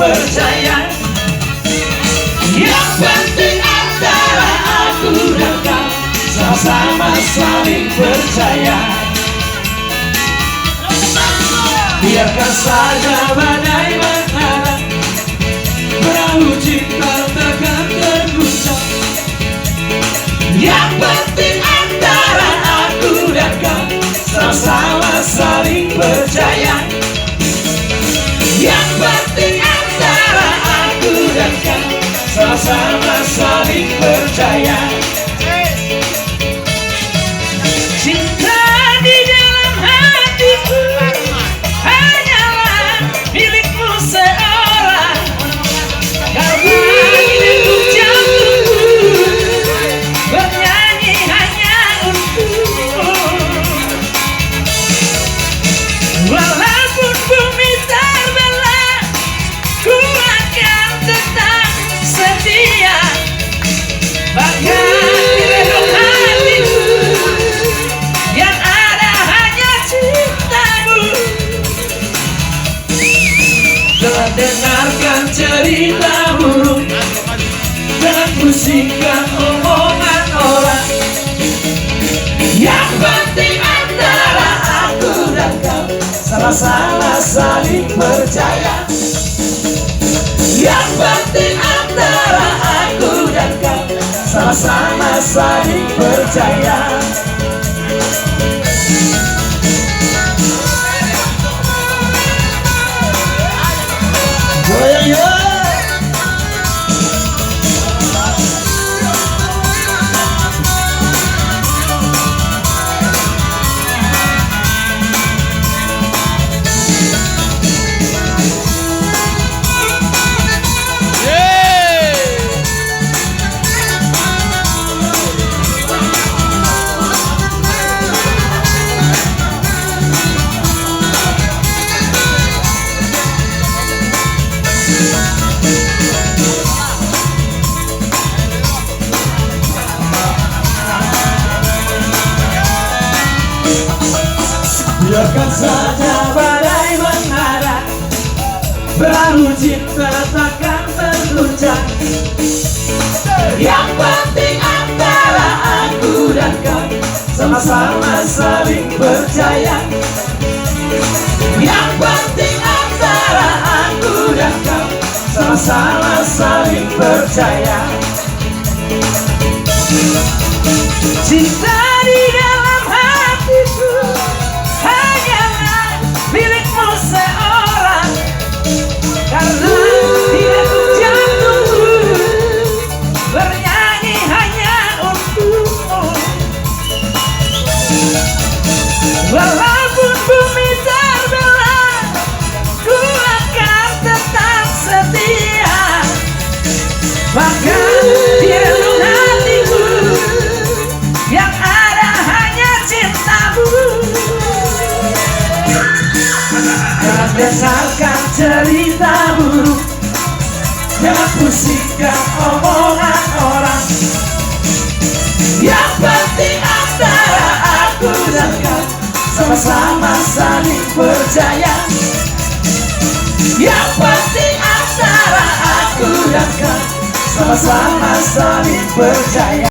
percaya. Yang penting antara aku dan kau sama-sama saling percaya. Biarkan saja badai menghadang, perahu cinta takkan terguncang. Yang penting antara aku dan kau sama-sama saling percaya. Yang penting antara aku dan kau sama-sama saling percaya. Cinta di dalam hatiku hanyalah milikmu seorang. Karena hidup jantungku bernyanyi hanya untukmu. Walaupun bumi terbelah, ku akan tetap setia. Bahkan di relung hatiku yang ada hanya cintamu. Telah dengarkan cerita buruk, jangan pusingkan omongan orang. Yang penting antara aku dan kau sama-sama saling percaya. Yang penting antara aku dan kau sama-sama saling percaya. Biarkan saja badai menghadang, perahu cinta takkan terguncang. Yang penting antara aku dan kau sama-sama saling percaya. Yang penting antara aku dan kau sama-sama saling percaya. Cinta di dalam hatiku hanyalah milikmu seorang. Karena hidup jantungku bernyanyi hanya untukmu. Walaupun bumi terbelah, ku akan tetap setia. Bahkan di relung hatiku yang ada hanya cintamu. Jangan dengarkan cerita buruk, jangan pusingkan omongan orang. Yang penting antara aku dan kau sama-sama saling percaya. Yang penting antara aku dan kau sama-sama saling percaya.